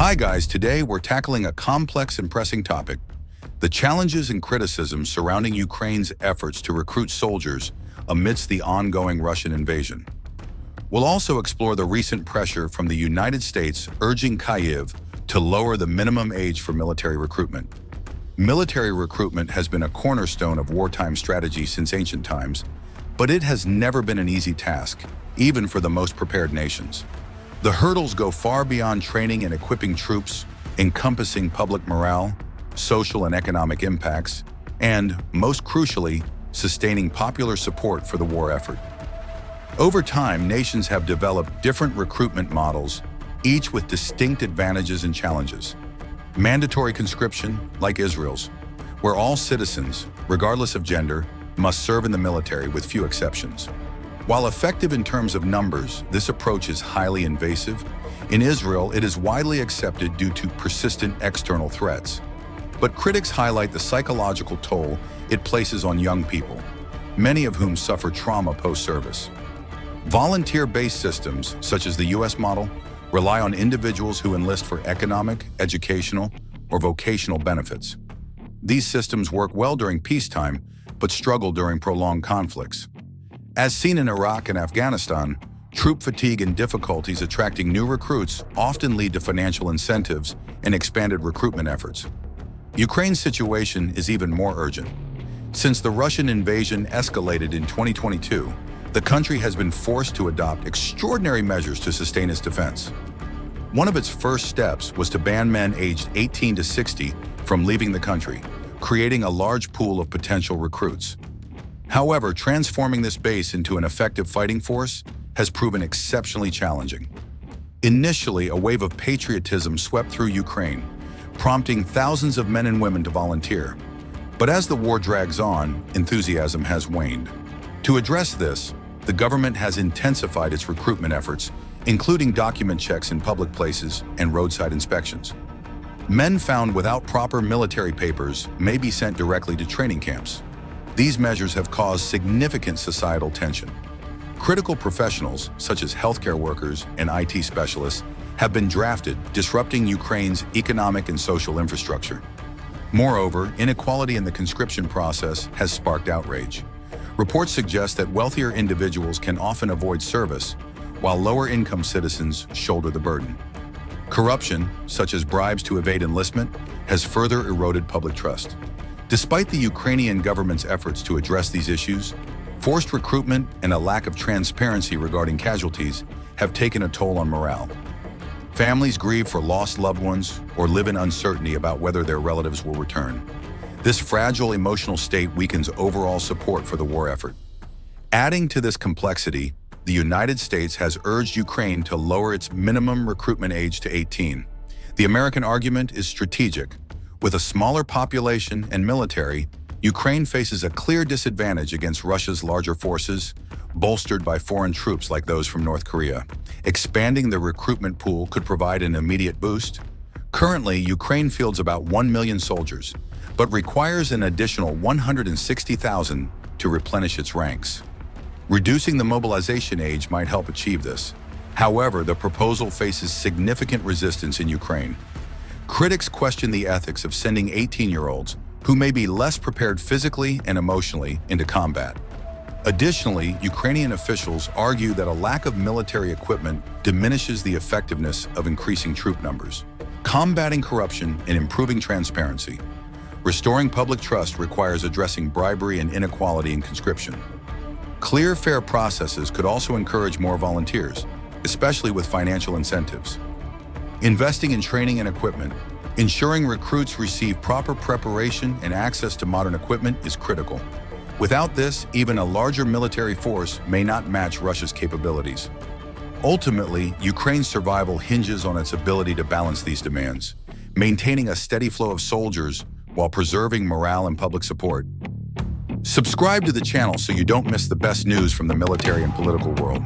Hi guys, today we're tackling a complex and pressing topic: the challenges and criticisms surrounding Ukraine's efforts to recruit soldiers amidst the ongoing Russian invasion. We'll also explore the recent pressure from the United States urging Kyiv to lower the minimum age for military recruitment. Military recruitment has been a cornerstone of wartime strategy since ancient times, but it has never been an easy task, even for the most prepared nations. The hurdles go far beyond training and equipping troops, encompassing public morale, social and economic impacts, and, most crucially, sustaining popular support for the war effort. Over time, nations have developed different recruitment models, each with distinct advantages and challenges. Mandatory conscription, like Israel's, where all citizens, regardless of gender, must serve in the military with few exceptions. While effective in terms of numbers, this approach is highly invasive. In Israel, it is widely accepted due to persistent external threats. But critics highlight the psychological toll it places on young people, many of whom suffer trauma post-service. Volunteer-based systems, such as the U.S. model, rely on individuals who enlist for economic, educational, or vocational benefits. These systems work well during peacetime, but struggle during prolonged conflicts. As seen in Iraq and Afghanistan, troop fatigue and difficulties attracting new recruits often lead to financial incentives and expanded recruitment efforts. Ukraine's situation is even more urgent. Since the Russian invasion escalated in 2022, the country has been forced to adopt extraordinary measures to sustain its defense. One of its first steps was to ban men aged 18 to 60 from leaving the country, creating a large pool of potential recruits. However, transforming this base into an effective fighting force has proven exceptionally challenging. Initially, a wave of patriotism swept through Ukraine, prompting thousands of men and women to volunteer. But as the war drags on, enthusiasm has waned. To address this, the government has intensified its recruitment efforts, including document checks in public places and roadside inspections. Men found without proper military papers may be sent directly to training camps. These measures have caused significant societal tension. Critical professionals, such as healthcare workers and IT specialists, have been drafted, disrupting Ukraine's economic and social infrastructure. Moreover, inequality in the conscription process has sparked outrage. Reports suggest that wealthier individuals can often avoid service, while lower-income citizens shoulder the burden. Corruption, such as bribes to evade enlistment, has further eroded public trust. Despite the Ukrainian government's efforts to address these issues, forced recruitment and a lack of transparency regarding casualties have taken a toll on morale. Families grieve for lost loved ones or live in uncertainty about whether their relatives will return. This fragile emotional state weakens overall support for the war effort. Adding to this complexity, the United States has urged Ukraine to lower its minimum recruitment age to 18. The American argument is strategic. With a smaller population and military, Ukraine faces a clear disadvantage against Russia's larger forces, bolstered by foreign troops like those from North Korea. Expanding the recruitment pool could provide an immediate boost. Currently, Ukraine fields about 1 million soldiers, but requires an additional 160,000 to replenish its ranks. Reducing the mobilization age might help achieve this. However, the proposal faces significant resistance in Ukraine. Critics question the ethics of sending 18-year-olds, who may be less prepared physically and emotionally, into combat. Additionally, Ukrainian officials argue that a lack of military equipment diminishes the effectiveness of increasing troop numbers. Combating corruption and improving transparency. Restoring public trust requires addressing bribery and inequality in conscription. Clear, fair processes could also encourage more volunteers, especially with financial incentives. Investing in training and equipment, ensuring recruits receive proper preparation and access to modern equipment is critical. Without this, even a larger military force may not match Russia's capabilities. Ultimately, Ukraine's survival hinges on its ability to balance these demands, maintaining a steady flow of soldiers while preserving morale and public support. Subscribe to the channel so you don't miss the best news from the military and political world.